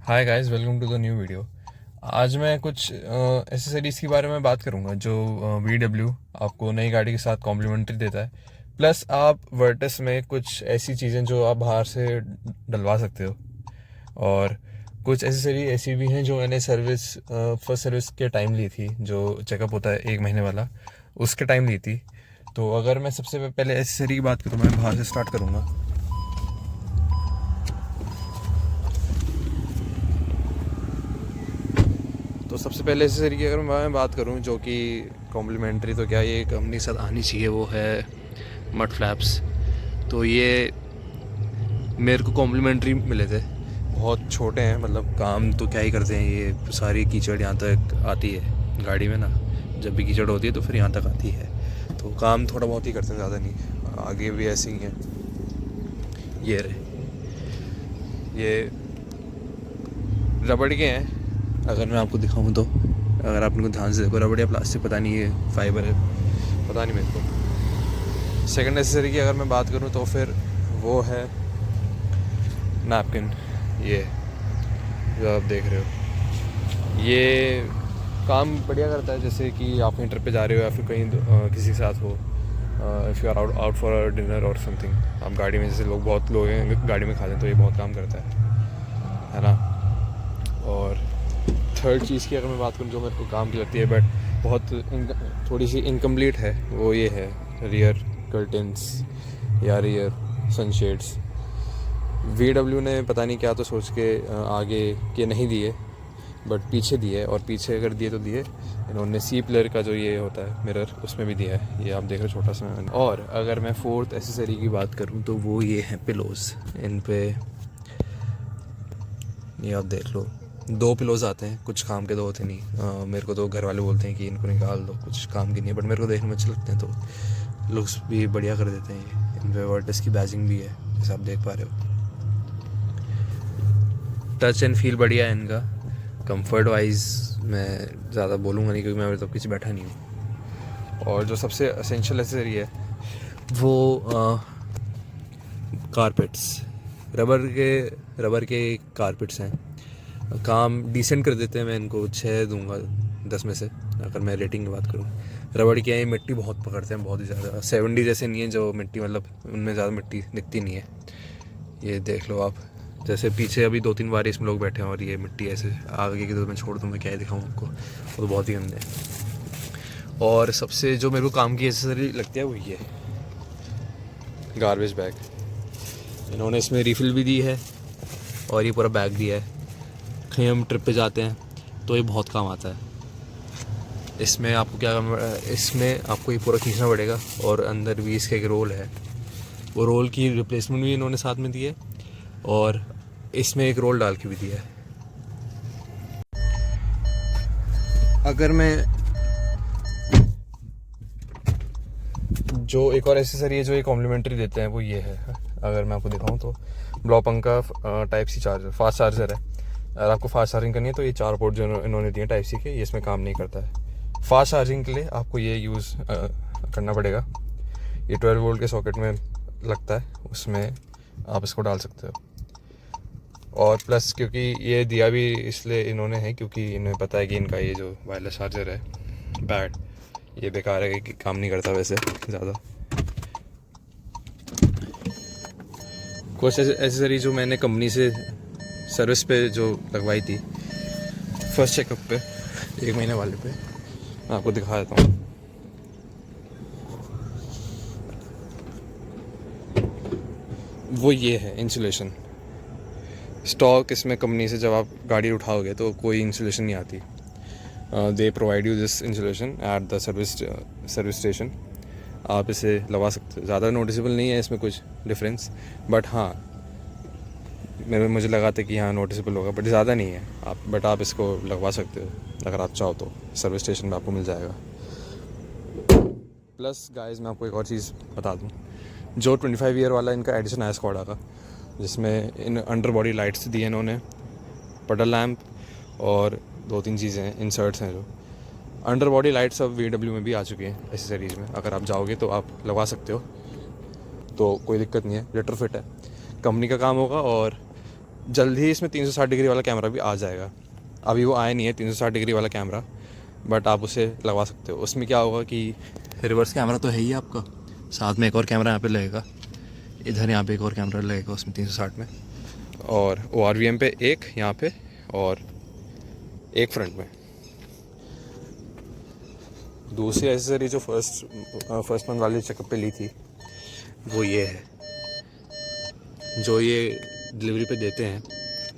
Hi guys, welcome to the new video. आज मैं कुछ एसेसरीज़ के बारे में बात करूंगा जो VW आपको नई गाड़ी के साथ कॉम्प्लीमेंट्री देता है। प्लस आप वर्टस में कुछ ऐसी चीज़ें जो आप बाहर से डलवा सकते हो, और कुछ एसेसरी ऐसी भी हैं जो मैंने फर्स्ट सर्विस के टाइम ली थी। जो चेकअप होता है 1 महीने वाला, उसके टाइम ली थी। तो अगर मैं सबसे पहले एसेसरी की बात करूँ, मैं बाहर से स्टार्ट करूँगा। तो सबसे पहले एसेसरी की अगर मैं बात करूं जो कि कॉम्प्लीमेंट्री, तो क्या ये कंपनी साथ आनी चाहिए, वो है मड फ्लैप्स। तो ये मेरे को कॉम्प्लीमेंट्री मिले थे। बहुत छोटे हैं, मतलब काम तो क्या ही करते हैं, ये सारी कीचड़ यहाँ तक आती है गाड़ी में ना। जब भी कीचड़ होती है तो फिर यहाँ तक आती है, तो काम थोड़ा बहुत ही करते हैं, ज़्यादा नहीं। आगे भी ऐसे ही हैं। ये रहे, ये रबड़ के हैं। अगर मैं आपको दिखाऊं तो, अगर आप इनको ध्यान से देखो, रबड़ या प्लास्टिक पता नहीं, ये फाइबर है, पता नहीं मेरे को। सेकंड एसेसरी की अगर मैं बात करूं तो फिर वो है नैपकिन। ये जो आप देख रहे हो, ये काम बढ़िया करता है। जैसे कि आप कहीं ट्रिप पे जा रहे हो या फिर कहीं किसी के साथ हो, if you are out for dinner और समथिंग, आप गाड़ी में, जैसे बहुत लोग हैं गाड़ी में खाते हैं, तो ये बहुत काम करता है ना। और थर्ड चीज़ की अगर मैं बात करूँ जो मेरे को काम की लगती है बट थोड़ी सी इनकम्प्लीट है, वो ये है रियर कर्टन्स या रियर सनशेड्स। VW ने पता नहीं क्या तो सोच के आगे के नहीं दिए, बट पीछे दिए। और पीछे अगर दिए तो दिए इन्होंने सी प्लेयर का जो ये होता है मिरर, उसमें भी दिया है। ये आप देख रहे हो, छोटा सा। और अगर मैं फोर्थ एसेसरी की बात करूँ तो वो ये है पिलोज़। इन पे ये आप देख लो, 2 पिलोज़ आते हैं, कुछ काम के 2 होते नहीं। मेरे को तो घर वाले बोलते हैं कि इनको निकाल दो, कुछ काम की नहीं है, बट मेरे को देखने में अच्छे लगते हैं, तो लुक्स भी बढ़िया कर देते हैं। ये इन पे वर्टस की बैजिंग भी है, जैसे आप देख पा रहे हो। टच एंड फील बढ़िया है इनका। कंफर्ट वाइज मैं ज़्यादा बोलूँगा नहीं, क्योंकि मैं अभी तक पीछे बैठा नहीं हूँ। और जो सबसे असेंशियल एसेसरी है वो कारपेट्स। रबर के कारपेट्स हैं, काम डिसेंट कर देते हैं। मैं इनको 6 दूंगा 10 में से, अगर मैं रेटिंग की बात करूँ। रबड़ की है, मिट्टी बहुत पकड़ते हैं, बहुत ही ज़्यादा। 70 जैसे नहीं है जो मिट्टी, मतलब उनमें ज़्यादा मिट्टी दिखती नहीं है। ये देख लो आप, जैसे पीछे अभी 2-3 बार इसमें लोग बैठे हैं और ये मिट्टी ऐसे आगे की, तो मैं छोड़ दूँ, मैं क्या ही दिखाऊँ आपको, वो तो बहुत ही गंदे हैं। और सबसे जो मेरे को काम की एसेसरी लगती है वो ये गार्बेज बैग। इन्होंने इसमें रिफ़िल भी दी है और ये पूरा बैग दिया है। कहीं हम ट्रिप पे जाते हैं तो ये बहुत काम आता है। इसमें आपको क्या करना, इसमें आपको ये पूरा खींचना पड़ेगा, और अंदर भी इसका एक रोल है, वो रोल की रिप्लेसमेंट भी इन्होंने साथ में दी है, और इसमें एक रोल डाल के भी दिया है। अगर मैं जो एक और एसेसरी है जो ये कॉम्प्लीमेंट्री देते हैं वो ये है, अगर मैं आपको दिखाऊं तो ब्लॉपंग का type C charger, fast charger है। अगर आपको फास्ट चार्जिंग करनी है तो ये 4 पोर्ट जो इन्होंने दिए टाइप सी के, ये इसमें काम नहीं करता है। फास्ट चार्जिंग के लिए आपको ये यूज़ करना पड़ेगा। ये 12 वोल्ट के सॉकेट में लगता है, उसमें आप इसको डाल सकते हो। और प्लस क्योंकि ये दिया भी इसलिए इन्होंने है क्योंकि इन्हें पता है कि इनका ये जो वायरलेस चार्जर है बैड, ये बेकार है, कि काम नहीं करता वैसे ज़्यादा। कुछ एसेसरी जो मैंने कंपनी से सर्विस पे जो लगवाई थी फर्स्ट चेकअप पे, 1 महीने वाले पे, मैं आपको दिखा देता हूँ। वो ये है इंसुलेशन स्टॉक। इसमें कंपनी से जब आप गाड़ी उठाओगे तो कोई इंसुलेशन नहीं आती। They provide you this insulation at the service station. आप इसे लगा सकते हो, ज़्यादा नोटिसेबल नहीं है इसमें कुछ डिफरेंस, बट हाँ मुझे लगा था कि हाँ नोटिसेबल होगा, बट ज़्यादा नहीं है। बट आप इसको लगवा सकते हो अगर आप चाहो तो, सर्विस स्टेशन में आपको मिल जाएगा। प्लस गाइस मैं आपको एक और चीज़ बता दूँ, जो 25 ईयर वाला इनका एडिशन आया स्कॉडा का, जिसमें इन अंडर बॉडी लाइट्स दी हैं इन्होंने, पडल लैम्प और 2-3 चीज़ें हैं, इंसर्ट्स हैं। जो अंडर बॉडी लाइट्स अब VW में भी आ चुकी हैं एसेसरीज़ में, अगर आप जाओगे तो आप लगवा सकते हो, तो कोई दिक्कत नहीं है। रिट्रोफिट है, कंपनी का काम होगा और जल्द ही इसमें 360 डिग्री वाला कैमरा भी आ जाएगा। अभी वो आया नहीं है 360 डिग्री वाला कैमरा, बट आप उसे लगवा सकते हो। उसमें क्या होगा कि रिवर्स कैमरा तो है ही आपका, साथ में एक और कैमरा यहाँ पे लगेगा, इधर यहाँ पे एक और कैमरा लगेगा उसमें 360 में, और ORVM पे एक यहाँ पे और एक फ्रंट में। दूसरी एसेसरी जो फर्स्ट मंथ वाले चेकअप पे ली थी वो ये है, जो ये डिलीवरी पे देते हैं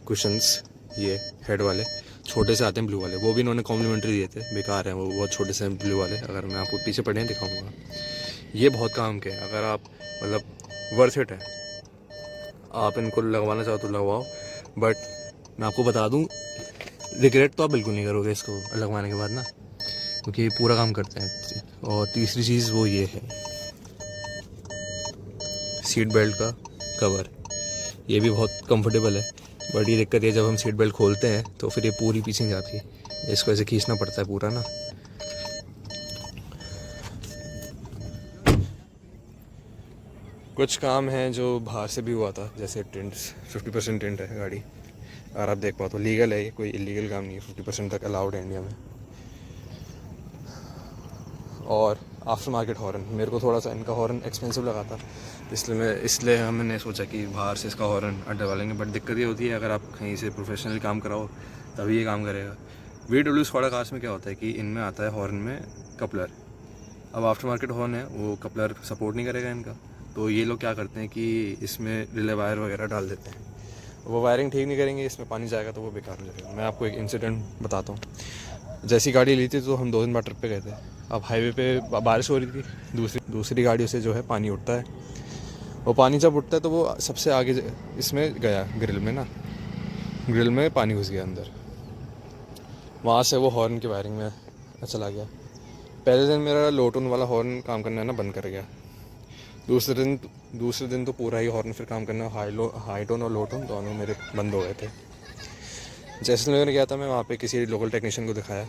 कुशन्स, ये हेड वाले छोटे से आते हैं ब्लू वाले, वो भी इन्होंने कॉम्प्लीमेंट्री दिए थे, बेकार हैं वो, बहुत छोटे से ब्लू वाले। अगर मैं आपको पीछे पढ़े दिखाऊंगा, ये बहुत काम के हैं। अगर आप मतलब वर्थ इट है, आप इनको लगवाना चाहो तो लगवाओ, बट मैं आपको बता दूं रिग्रेट तो आप बिल्कुल नहीं करोगे इसको लगवाने के बाद ना, क्योंकि ये पूरा काम करते हैं। और तीसरी चीज़ वो ये है सीट बेल्ट का कवर, ये भी बहुत कंफर्टेबल है, बट ये दिक्कत है जब हम सीट बेल्ट खोलते हैं तो फिर ये पूरी पीछे जाती है, इसको ऐसे खींचना पड़ता है पूरा ना। कुछ काम है जो बाहर से भी हुआ था, जैसे टिंट्स, 50% टिंट है गाड़ी, अगर आप देख पाओ तो लीगल है ये, कोई इलीगल काम नहीं है, 50% तक अलाउड है इंडिया में। और आफ्टर मार्केट हॉर्न, मेरे को थोड़ा सा इनका हॉर्न एक्सपेंसिव लगा था, इसलिए हमने सोचा कि बाहर से इसका हॉर्न डलवा लेंगे। बट दिक्कत ये होती है अगर आप कहीं से प्रोफेशनली काम कराओ तभी ये काम करेगा। VW स्कॉडा कार्स में क्या होता है कि इनमें आता है हॉर्न में कपलर, अब आफ्टर मार्केट हॉर्न है वो कपलर सपोर्ट नहीं करेगा इनका, तो ये लोग क्या करते हैं कि इसमें रिले वायर वगैरह डाल देते हैं, वो वायरिंग ठीक नहीं करेंगे, इसमें पानी जाएगा तो वो बेकार हो जाएगा। मैं आपको एक इंसिडेंट बताता हूँ, जैसी गाड़ी ली थी तो हम 2 दिन बाद ट्रिप पे गए थे, अब हाईवे पे बारिश हो रही थी, दूसरी गाड़ियों से जो है पानी उठता है, वो पानी जब उठता है तो वो सबसे आगे इसमें गया ग्रिल में ना, ग्रिल में पानी घुस गया अंदर, वहाँ से वो हॉर्न की वायरिंग में चला गया। पहले दिन मेरा लो टोन वाला हॉर्न काम करना ना बंद कर गया, दूसरे दिन तो पूरा ही हॉर्न फिर काम करना, हाई टोन और लो टोन दोनों मेरे बंद हो गए थे। जैसलमेर में गया था मैं, वहाँ पे किसी लोकल टेक्नीशियन को दिखाया,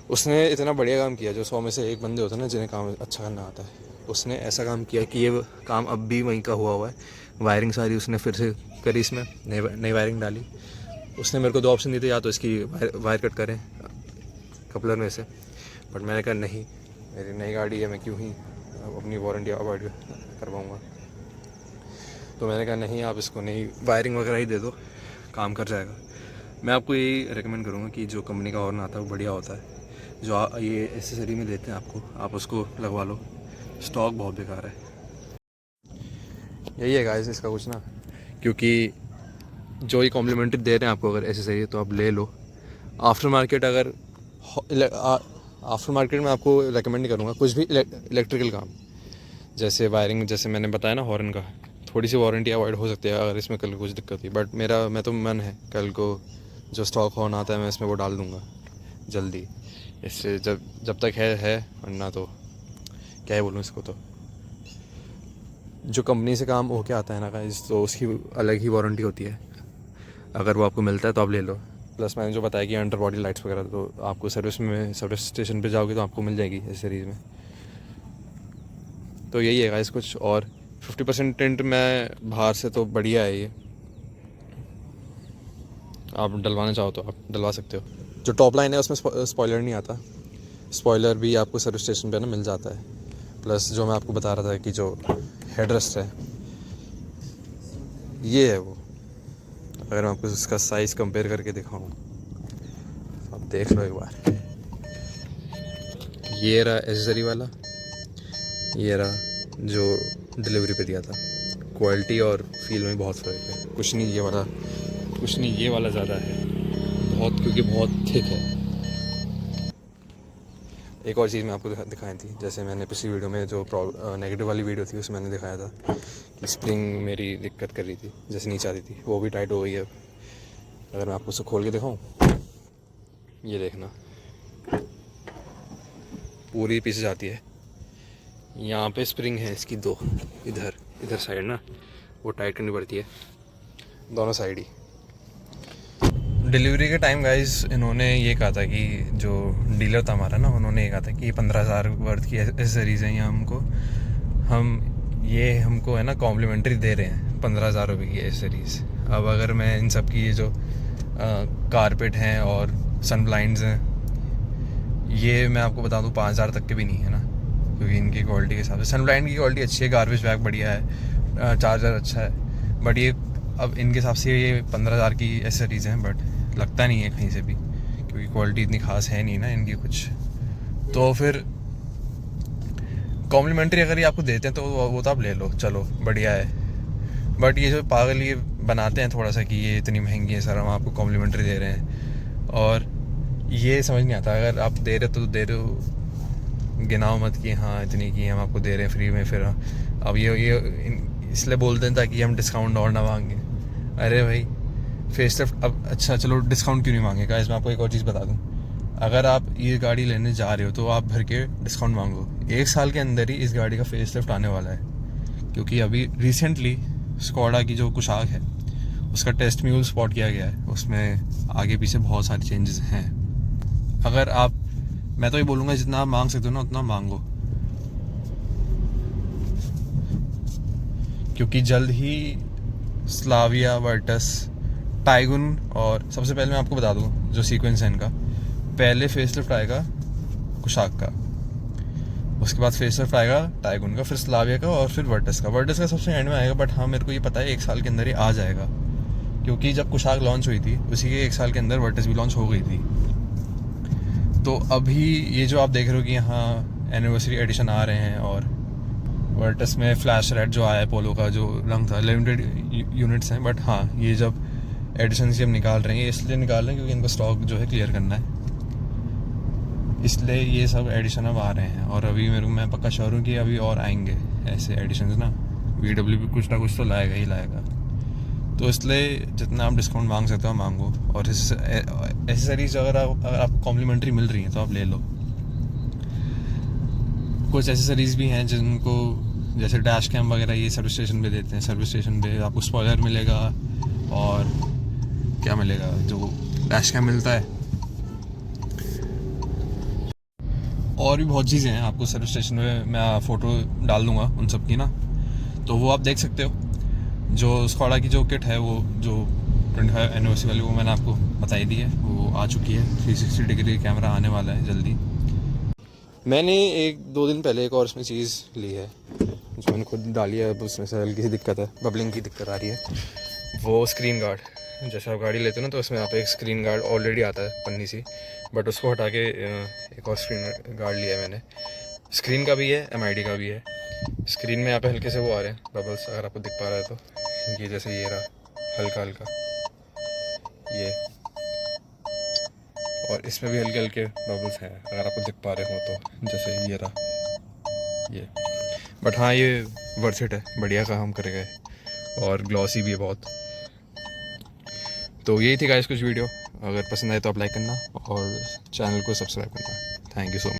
उसने इतना बढ़िया काम किया, जो 100 में से 1 बंदे होते हैं ना जिन्हें काम अच्छा करना आता है, उसने ऐसा काम किया कि ये काम अब भी वहीं का हुआ है। वायरिंग सारी उसने फिर से करी, इसमें नई वायरिंग डाली। उसने मेरे को 2 ऑप्शन दिए थे, या तो इसकी वायर कट करें कपलर में से, बट मैंने कहा नहीं, मेरी नई गाड़ी है, मैं क्यों ही अपनी वारंटी अवॉइड करवाऊँगा। तो मैंने कहा नहीं, आप इसको नई वायरिंग वगैरह ही दे दो, काम कर जाएगा। मैं आपको यही रेकमेंड करूँगा कि जो कंपनी का हॉर्न आता है वो बढ़िया होता है, जो ये एसेसरी में देते हैं आपको, आप उसको लगवा लो, स्टॉक बहुत बेकार है। यही है गाइस इसका कुछ ना, क्योंकि जो ये कॉम्प्लीमेंट्री दे रहे हैं आपको अगर एसेसरी है तो आप ले लो। आफ्टर मार्केट में आपको रेकमेंड नहीं करूँगा कुछ भी इलेक्ट्रिकल काम, जैसे वायरिंग, जैसे मैंने बताया ना हॉर्न का, थोड़ी सी वारंटी अवॉइड हो सकती है अगर इसमें कल कुछ दिक्कत हुई, बट मैं तो मन है कल को जो स्टॉक हॉर्न आता है मैं इसमें वो डाल दूँगा जल्दी, इससे जब तक है, वरना तो क्या ही बोलूँ इसको। तो जो कंपनी से काम होके आता है ना गाइस, तो उसकी अलग ही वारंटी होती है, अगर वो आपको मिलता है तो आप ले लो। प्लस मैंने जो बताया कि अंडर बॉडी लाइट्स वगैरह, तो आपको सर्विस स्टेशन पे जाओगे तो आपको मिल जाएगी इस सीरीज़ में। तो यही है गाइस कुछ, और 50% टिंट में बाहर से तो बढ़िया है ये, आप डलवाना चाहो तो आप डलवा सकते हो। जो टॉप लाइन है उसमें स्पॉइलर नहीं आता, स्पॉइलर भी आपको सर्विस स्टेशन पे ना मिल जाता है। प्लस जो मैं आपको बता रहा था कि जो हेडरेस्ट है ये है वो, अगर मैं आपको इसका साइज़ कंपेयर करके दिखाऊं, आप देख लो एक बार। ये रहा एसेसरी वाला, ये रहा जो डिलीवरी पे दिया था। क्वालिटी और फील में बहुत फ़र्क है, कुछ नहीं ये वाला ज़्यादा है बहुत, क्योंकि बहुत थिक है। एक और चीज़ मैं आपको दिखाई थी, जैसे मैंने पिछली वीडियो में जो नेगेटिव वाली वीडियो थी उसमें मैंने दिखाया था कि स्प्रिंग मेरी दिक्कत कर रही थी, जैसे नीचे आती थी, वो भी टाइट हो गई है। अगर मैं आपको उसे खोल के दिखाऊं, ये देखना पूरी पीछे जाती है। यहाँ पे स्प्रिंग है इसकी 2, इधर साइड ना, वो टाइट करनी पड़ती है दोनों साइड ही। डिलीवरी के टाइम गाइस इन्होंने ये कहा था कि जो डीलर था हमारा ना, उन्होंने ये कहा था कि 15,000 वर्थ की एसेसरीज़ हैं यहाँ हमको है ना कॉम्प्लीमेंट्री दे रहे हैं 15,000 रुपये की एसेसरीज़। अब अगर मैं इन सब की ये जो कारपेट हैं और सन ब्लाइंड्स हैं, ये मैं आपको बता दूँ 5,000 तक के भी नहीं है ना, क्योंकि इनकी क्वालिटी के हिसाब से सन ब्लाइंड की क्वालिटी अच्छी है, गार्बेज बैग बढ़िया है, चार्जर अच्छा है, बट ये अब इनके हिसाब से ये 15,000 की एसेसरीज़ हैं, बट लगता नहीं है कहीं से भी, क्योंकि क्वालिटी इतनी खास है नहीं ना इनकी कुछ। तो फिर कॉम्प्लीमेंट्री अगर ये आपको देते हैं तो वो तो आप ले लो, चलो बढ़िया है। बट ये जो पागल ये बनाते हैं थोड़ा सा कि ये इतनी महंगी है सर, हम आपको कॉम्प्लीमेंट्री दे रहे हैं, और ये समझ नहीं आता, अगर आप दे रहे हो तो दे रहे हो, गिनाओ मत कि हाँ इतनी की हम आपको दे रहे हैं फ्री में। फिर अब ये इसलिए बोलते हैं ताकि हम डिस्काउंट और ना मांगे। अरे भाई फेसलिफ्ट, अब अच्छा चलो डिस्काउंट क्यों नहीं मांगेगा, इसमें आपको एक और चीज़ बता दूँ, अगर आप ये गाड़ी लेने जा रहे हो तो आप भर के डिस्काउंट मांगो। 1 साल के अंदर ही इस गाड़ी का फेसलिफ्ट आने वाला है, क्योंकि अभी रिसेंटली स्कोडा की जो कुशाक है उसका टेस्ट म्यूल स्पॉट किया गया है, उसमें आगे पीछे बहुत सारे चेंजेस हैं। अगर आप, मैं तो ये बोलूँगा जितना आप मांग सकते हो ना उतना मांगो, क्योंकि जल्द ही स्लाविया, वर्टस, टाइगुन, और सबसे पहले मैं आपको बता दूँ जो सीक्वेंस है इनका, पहले फेसलिफ्ट आएगा कुशाक का, उसके बाद फेसलिफ्ट आएगा टाइगुन का, फिर स्लाविया का, और फिर वर्टस का। वर्टस का सबसे एंड में आएगा, बट हाँ मेरे को ये पता है 1 साल के अंदर ही आ जाएगा, क्योंकि जब कुशाक लॉन्च हुई थी उसी के 1 साल के अंदर वर्टस भी लॉन्च हो गई थी। तो अभी ये जो आप देख रहे हो कि यहाँ एनिवर्सरी एडिशन आ रहे हैं, और वर्टस में फ्लैश रेड जो आया है पोलो का जो रंग था, लिमिटेड यूनिट्स हैं, बट हाँ ये जब एडिशन से हम निकाल रहे हैं, इसलिए निकाल रहे हैं क्योंकि इनको स्टॉक जो है क्लियर करना है, इसलिए ये सब एडिशन अब आ रहे हैं। और अभी मैं पक्का श्योर हूँ कि अभी और आएंगे ऐसे एडिशन ना, VW भी कुछ ना कुछ तो लाएगा ही लाएगा। तो इसलिए जितना आप डिस्काउंट मांग सकते हो मांगो, और एसेसरीज अगर आपको कॉम्प्लीमेंट्री मिल रही हैं तो आप ले लो। कुछ एसेसरीज़ भी हैं जिनको, जैसे डैश कैम वगैरह, ये सर्विस स्टेशन पे देते हैं, सर्विस स्टेशन पे आपको स्पॉइलर मिलेगा, और क्या मिलेगा, जो डैश कैम मिलता है, और भी बहुत चीज़ें हैं। आपको सर्विस स्टेशन में मैं फ़ोटो डाल दूँगा उन सब की ना, तो वो आप देख सकते हो। जो स्कॉडा की जो किट है, वो जो 25 एनिवर्सरी वाली, वो मैंने आपको बताई दी है, वो आ चुकी है। 360 डिग्री कैमरा आने वाला है जल्दी। मैंने 1-2 दिन पहले एक और इसमें चीज़ ली है जो मैंने खुद डाली है, अब उसमें से हल्की सी दिक्कत है, बबलिंग की दिक्कत आ रही है। वो स्क्रीन गार्ड, जैसे आप गाड़ी लेते हो ना तो उसमें यहाँ पे एक स्क्रीन गार्ड ऑलरेडी आता है पन्नी सी, बट उसको हटा के एक और स्क्रीन गार्ड लिया है मैंने। स्क्रीन का भी है, MID का भी है। स्क्रीन में यहाँ पे हल्के से वो आ रहे हैं बबल्स, अगर आपको दिख पा रहा है तो, ये जैसे ये रहा हल्का हल्का ये, और इसमें भी हल्के हल्के बबल्स हैं अगर आपको दिख पा रहे हो तो, जैसे ये रहा ये। बट हाँ ये वर्थ इट है, बढ़िया काम करेगा, और ग्लॉसी भी है बहुत। तो यही थी गाइस कुछ वीडियो, अगर पसंद आए तो आप लाइक करना और चैनल को सब्सक्राइब करना। Thank you so much.